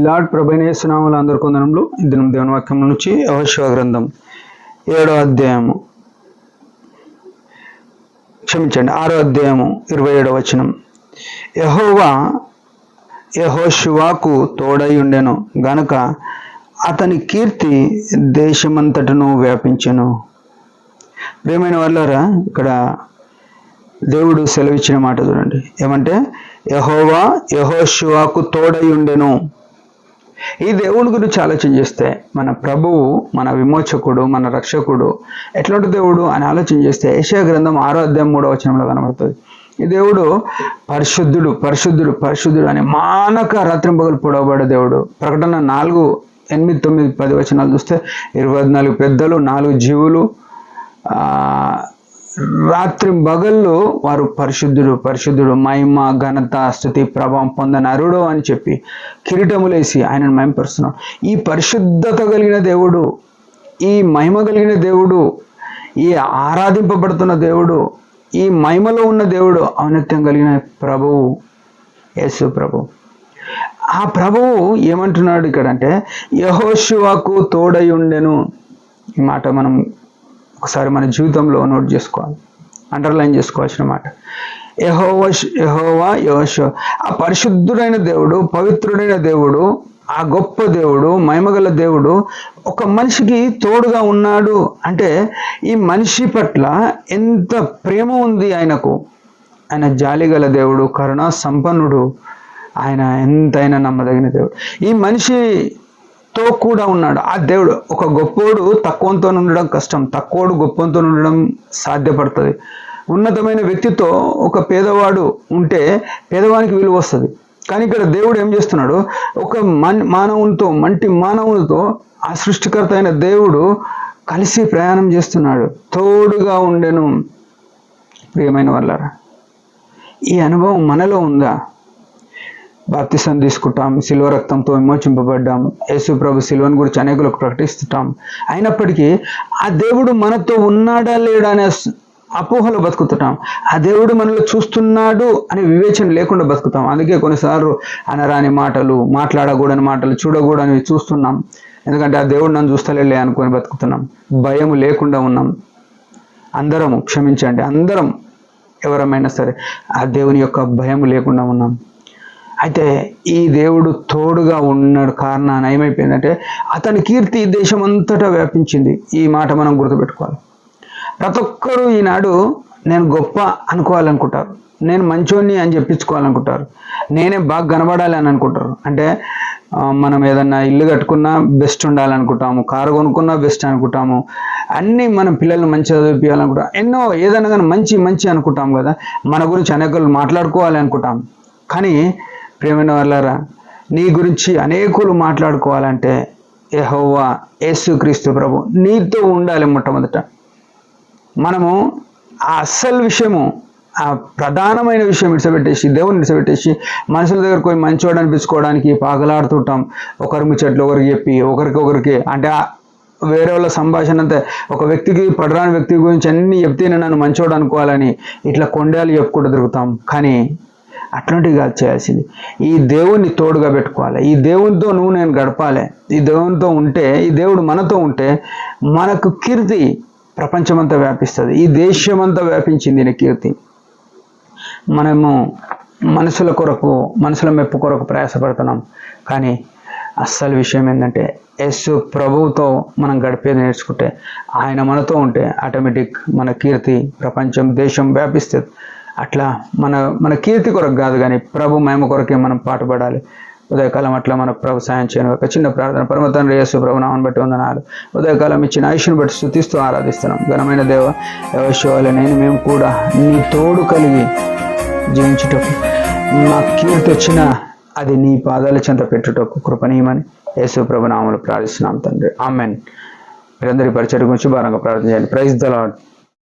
Praise ప్రభువైన యేసు నామములో అందరికీ వందనములు. ఈ దినం దేవుని వాక్యం నుంచి యెహోషువ గ్రంథం 6వ అధ్యాయము 27వ వచనం. యెహోవా యెహోషువకు తోడై ఉండెను గనుక అతని కీర్తి దేశమంతటను వ్యాపించెను. ప్రియమైన వాళ్ళారా, ఇక్కడ దేవుడు సెలవిచ్చిన మాట చూడండి. ఏమంటే యెహోవా యెహోషువకు తోడై ఉండెను. ఈ దేవుని గురించి ఆలోచన చేస్తే మన ప్రభువు, మన విమోచకుడు, మన రక్షకుడు ఎట్లాంటి దేవుడు అని ఆలోచన చేస్తే యెషయా గ్రంథం 6వ అధ్యాయం 3వ వచనంలో కనబడుతుంది. ఈ దేవుడు పరిశుద్ధుడు పరిశుద్ధుడు పరిశుద్ధుడు అని మానక రాత్రింపగలు పొడవబడే దేవుడు. ప్రకటన 4, 8, 9, 10 వచనాలు చూస్తే 24 పెద్దలు, 4 జీవులు రాత్రి బగళ్ళు వారు పరిశుద్ధుడు పరిశుద్ధుడు, మహిమ ఘనత స్తుతి ప్రభావం పొందనరుడు అని చెప్పి కిరీటములేసి ఆయనను మహిమపరుస్తున్నాడు. ఈ పరిశుద్ధత కలిగిన దేవుడు, ఈ మహిమ కలిగిన దేవుడు, ఈ ఆరాధింపబడుతున్న దేవుడు, ఈ మహిమలో ఉన్న దేవుడు, ఔన్నత్యం కలిగిన ప్రభువు యేసు ప్రభు. ఆ ప్రభువు ఏమంటున్నాడు ఇక్కడ అంటే యెహోషువకు తోడై ఉండెను. ఈ మాట మనం ఒకసారి మన జీవితంలో నోట్ చేసుకోవాలి, అండర్లైన్ చేసుకోవాల్సిన మాట. యెహోవా యెహోషువ, ఆ పరిశుద్ధుడైన దేవుడు, పవిత్రుడైన దేవుడు, ఆ గొప్ప దేవుడు, మహిమగల దేవుడు ఒక మనిషికి తోడుగా ఉన్నాడు. అంటే ఈ మనిషి పట్ల ఎంత ప్రేమ ఉంది ఆయనకు. ఆయన జాలిగల దేవుడు, కరుణా సంపన్నుడు, ఆయన ఎంతైనా నమ్మదగిన దేవుడు. ఈ మనిషితో కూడా ఉన్నాడు ఆ దేవుడు. ఒక గొప్పోడు తక్కువతో ఉండడం కష్టం, తక్కువడు గొప్పతో ఉండడం సాధ్యపడుతుంది. ఉన్నతమైన వ్యక్తితో ఒక పేదవాడు ఉంటే పేదవానికి విలువ వస్తుంది. కానీ ఇక్కడ దేవుడు ఏం చేస్తున్నాడు, ఒక మానవునితో ఆ సృష్టికర్త అయిన దేవుడు కలిసి ప్రయాణం చేస్తున్నాడు, తోడుగా ఉండెను. ప్రియమైన వాళ్ళారా, ఈ అనుభవం మనలో ఉందా? బాప్తిసం తీసుకుంటాం, శిలువ రక్తంతో విమోచింపబడ్డాం, యేసు ప్రభు శిలువను గురించి అనేకులకు ప్రకటిస్తుంటాం. అయినప్పటికీ ఆ దేవుడు మనతో ఉన్నాడా లేడా అనే అపోహలో బతుకుతుంటాం. ఆ దేవుడు మనలో చూస్తున్నాడు అనే వివేచన లేకుండా బతుకుతాం. అందుకే కొన్నిసార్లు అనరాని మాటలు, మాట్లాడకూడని మాటలు, చూడకూడనివి చూస్తున్నాం. ఎందుకంటే ఆ దేవుడు నన్ను చూస్తలేలే అనుకొని బతుకుతున్నాం. భయం లేకుండా ఉన్నాం. అందరము క్షమించండి, అందరం ఎవరమైనా సరే ఆ దేవుని యొక్క భయం లేకుండా ఉన్నాం. అయితే ఈ దేవుడు తోడుగా ఉన్నాడు కారణాన్ని ఏమైపోయిందంటే అతని కీర్తి దేశం అంతటా వ్యాపించింది. ఈ మాట మనం గుర్తుపెట్టుకోవాలి. ప్రతి ఒక్కరూ ఈనాడు నేను గొప్ప అనుకోవాలనుకుంటారు, నేను మంచోని అని చెప్పించుకోవాలనుకుంటారు, నేనే బాగా కనబడాలి అని అనుకుంటారు. అంటే మనం ఏదన్నా ఇల్లు కట్టుకున్నా బెస్ట్ ఉండాలనుకుంటాము, కారు కొనుక్కున్నా బెస్ట్ అనుకుంటాము, అన్నీ మనం పిల్లల్ని మంచిగా చదివించాలనుకుంటాం, ఎన్నో ఏదైనా కానీ మంచి మంచి అనుకుంటాం కదా. మన గురించి అనేకులు మాట్లాడుకోవాలి అనుకుంటాం. కానీ ప్రియమైన వాళ్ళారా, నీ గురించి అనేకులు మాట్లాడుకోవాలంటే యెహోవా యేసుక్రీస్తు ప్రభు నీతో ఉండాలి. మొట్టమొదట మనము ఆ అస్సలు విషయము, ఆ ప్రధానమైన విషయం ఇడిచిపెట్టేసి, దేవుని ఇడిచిపెట్టేసి మనుషుల దగ్గర పోయి మంచోడు అనిపించుకోవడానికి పాగలాడుతుంటాం. ఒకరి ముచ్చట్లు ఒకరికి చెప్పి ఒకరికి అంటే వేరే వాళ్ళ సంభాషణ అంతా ఒక వ్యక్తికి, పడరాని వ్యక్తి గురించి అన్ని చెప్తేనే నన్ను మంచోడు అనుకోవాలని ఇట్లా కొండలు చెప్పుకుంటూ తిరుగుతాం. కానీ అట్లాంటివి కాదు చేయాల్సింది. ఈ దేవుణ్ణి తోడుగా పెట్టుకోవాలి. ఈ దేవునితో నేను గడపాలి. ఈ దేవునితో ఉంటే, ఈ దేవుడు మనతో ఉంటే మనకు కీర్తి ప్రపంచమంతా వ్యాపిస్తుంది. ఈ దేశమంతా వ్యాపించింది ఈ కీర్తి. మనము మనుషుల మెప్పు కొరకు ప్రయాసపడుతున్నాం. కానీ అస్సలు విషయం ఏంటంటే యేసు ప్రభువుతో మనం గడిపేది నేర్చుకుంటే, ఆయన మనతో ఉంటే ఆటోమేటిక్ మన కీర్తి ప్రపంచం, దేశం వ్యాపిస్తుంది. అట్లా మన కీర్తి కొరకు కాదు కానీ ప్రభు మహిమ కొరకే మనం పాటుపడాలి. ఉదయకాలం అట్లా మన ప్రభు సాయం చేయను. ఒక చిన్న ప్రార్థన. పరమ తండ్రి యేసు ప్రభు నామమును బట్టి వందనాలు. ఉదయకాలం ఇచ్చిన ఆయుష్ను బట్టి స్తుతిస్తూ ఆరాధిస్తున్నాం. ఘనమైన దేవ, యెహోషువలే మేము కూడా నీ తోడు కలిగి జీవించుటకు, మా కీర్తి వచ్చినా అది నీ పాదాల చెంత పెట్టుటకు కృపణీయమని యేసు ప్రభు నామములో ప్రార్థిస్తున్నాం తండ్రి. ఆమెన్. మీరందరి పరిచయం గురించి భారంగా ప్రార్థన చేయండి. Praise the lord.